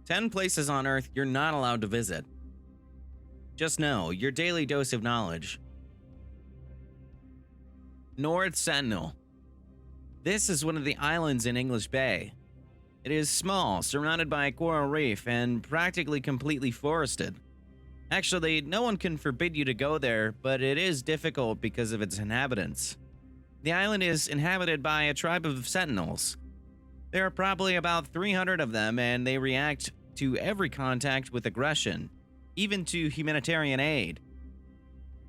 10 places on Earth you're not allowed to visit. Just know, your daily dose of knowledge. North Sentinel. This is one of the islands in English Bay. It is small, surrounded by a coral reef, and practically completely forested. Actually, no one can forbid you to go there, but it is difficult because of its inhabitants. The island is inhabited by a tribe of Sentinels. There are probably about 300 of them, and they react to every contact with aggression, even to humanitarian aid.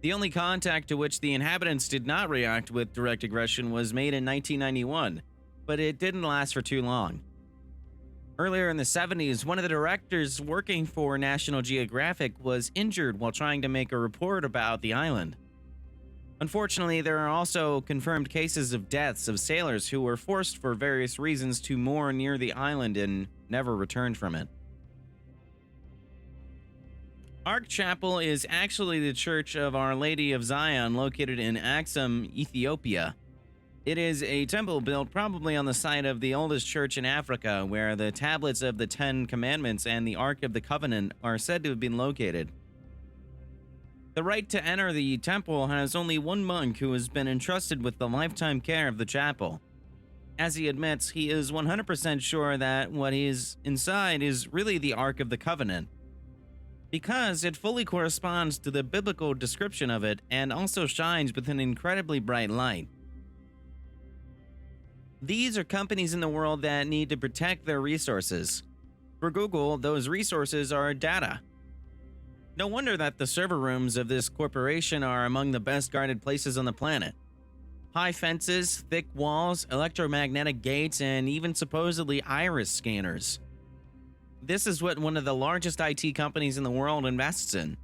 The only contact to which the inhabitants did not react with direct aggression was made in 1991, but it didn't last for too long. Earlier in the 70s, one of the directors working for National Geographic was injured while trying to make a report about the island. Unfortunately, there are also confirmed cases of deaths of sailors who were forced for various reasons to moor near the island and never returned from it. Ark Chapel is actually the Church of Our Lady of Zion located in Axum, Ethiopia. It is a temple built probably on the site of the oldest church in Africa, where the tablets of the Ten Commandments and the Ark of the Covenant are said to have been located. The right to enter the temple has only one monk who has been entrusted with the lifetime care of the chapel. As he admits, he is 100% sure that what is inside is really the Ark of the Covenant, because it fully corresponds to the biblical description of it and also shines with an incredibly bright light. These are companies in the world that need to protect their resources. For Google, those resources are data. No wonder that the server rooms of this corporation are among the best guarded places on the planet. High fences, thick walls, electromagnetic gates, and even supposedly iris scanners. This is what one of the largest IT companies in the world invests in.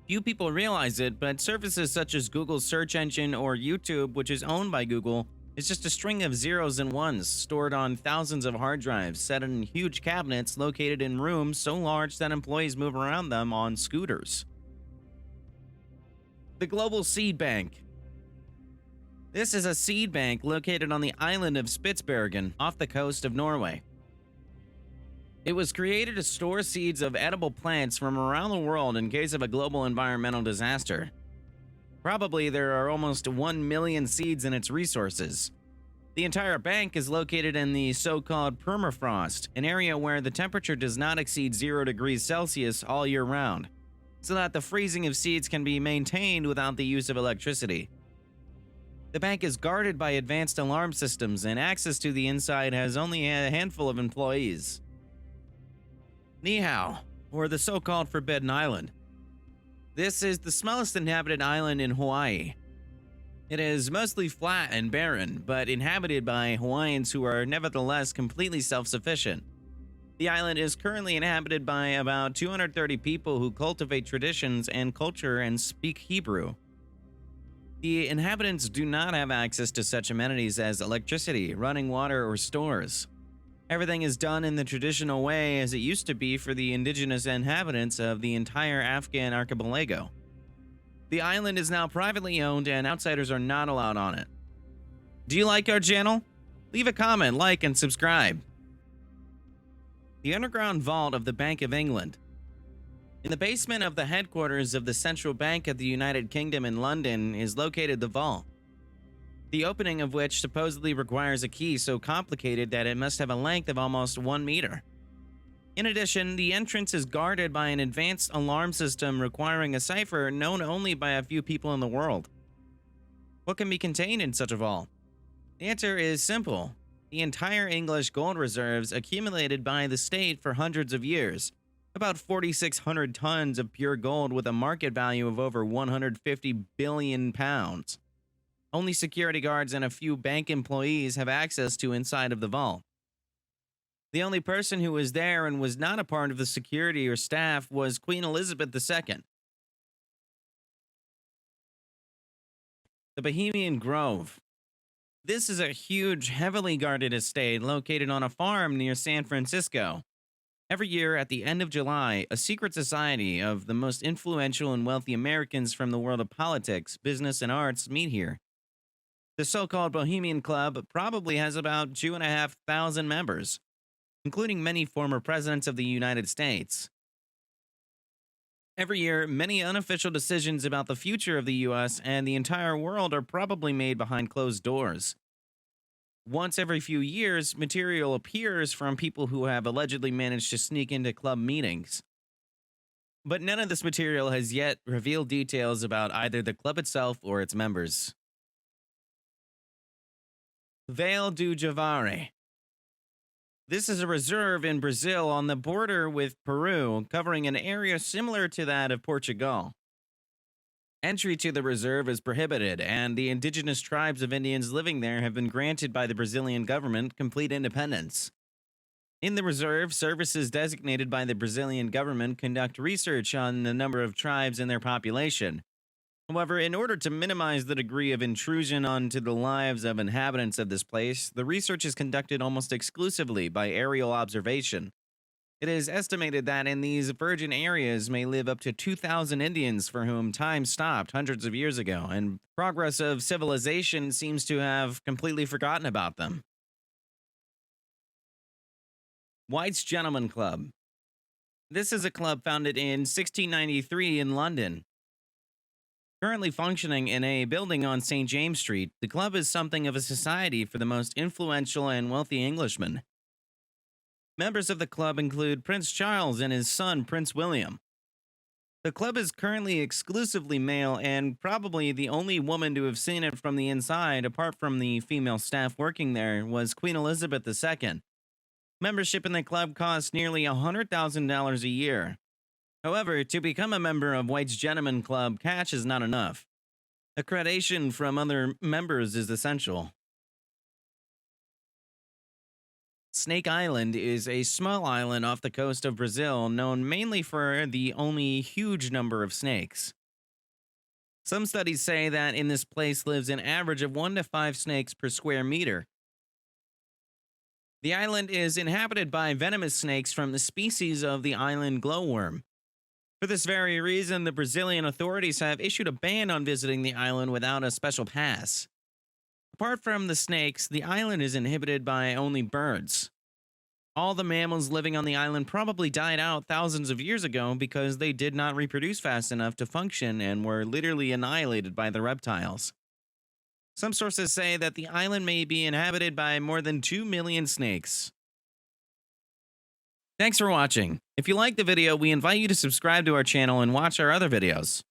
Few people realize it, but services such as Google's search engine or YouTube, which is owned by Google, is just a string of zeros and ones stored on thousands of hard drives set in huge cabinets located in rooms so large that employees move around them on scooters. The Global Seed Bank. This is a seed bank located on the island of Spitsbergen off the coast of Norway. It was created to store seeds of edible plants from around the world in case of a global environmental disaster. Probably there are almost 1 million seeds in its resources. The entire bank is located in the so-called permafrost, an area where the temperature does not exceed 0 degrees Celsius all year round, so that the freezing of seeds can be maintained without the use of electricity. The bank is guarded by advanced alarm systems, and access to the inside has only a handful of employees. Nihao, or the so-called Forbidden Island. This is the smallest inhabited island in Hawaii. It is mostly flat and barren, but inhabited by Hawaiians who are nevertheless completely self-sufficient. The island is currently inhabited by about 230 people who cultivate traditions and culture and speak Hebrew. The inhabitants do not have access to such amenities as electricity, running water, or stores. Everything is done in the traditional way as it used to be for the indigenous inhabitants of the entire Afghan archipelago. The island is now privately owned and outsiders are not allowed on it. Do you like our channel? Leave a comment, like, and subscribe. The underground vault of the Bank of England. In the basement of the headquarters of the Central Bank of the United Kingdom in London is located the vault, the opening of which supposedly requires a key so complicated that it must have a length of almost 1 meter. In addition, the entrance is guarded by an advanced alarm system requiring a cipher known only by a few people in the world. What can be contained in such a vault? The answer is simple. The entire English gold reserves accumulated by the state for hundreds of years. About 4,600 tons of pure gold with a market value of over 150 billion pounds. Only security guards and a few bank employees have access to inside of the vault. The only person who was there and was not a part of the security or staff was Queen Elizabeth II. The Bohemian Grove. This is a huge, heavily guarded estate located on a farm near San Francisco. Every year at the end of July, a secret society of the most influential and wealthy Americans from the world of politics, business, and arts meet here. The so-called Bohemian Club probably has about 2,500 members. including many former presidents of the United States. Every year, many unofficial decisions about the future of the US and the entire world are probably made behind closed doors. Once every few years, material appears from people who have allegedly managed to sneak into club meetings. But none of this material has yet revealed details about either the club itself or its members. Vale du Javari. This is a reserve in Brazil on the border with Peru, covering an area similar to that of Portugal. Entry to the reserve is prohibited, and the indigenous tribes of Indians living there have been granted by the Brazilian government complete independence. In the reserve, services designated by the Brazilian government conduct research on the number of tribes and their population. However, in order to minimize the degree of intrusion onto the lives of inhabitants of this place, the research is conducted almost exclusively by aerial observation. It is estimated that in these virgin areas may live up to 2,000 Indians for whom time stopped hundreds of years ago, and progress of civilization seems to have completely forgotten about them. White's Gentleman Club. This is a club founded in 1693 in London. Currently functioning in a building on St. James Street, the club is something of a society for the most influential and wealthy Englishmen. Members of the club include Prince Charles and his son, Prince William. The club is currently exclusively male and probably the only woman to have seen it from the inside, apart from the female staff working there, was Queen Elizabeth II. Membership in the club costs nearly $100,000 a year. However, to become a member of White's Gentleman Club, cash is not enough. Accreditation from other members is essential. Snake Island is a small island off the coast of Brazil known mainly for the only huge number of snakes. Some studies say that in this place lives an average of 1 to 5 snakes per square meter. The island is inhabited by venomous snakes from the species of the island glowworm. For this very reason, the Brazilian authorities have issued a ban on visiting the island without a special pass. Apart from the snakes, the island is inhabited by only birds. All the mammals living on the island probably died out thousands of years ago because they did not reproduce fast enough to function and were literally annihilated by the reptiles. Some sources say that the island may be inhabited by more than 2 million snakes. Thanks for watching. If you liked the video, we invite you to subscribe to our channel and watch our other videos.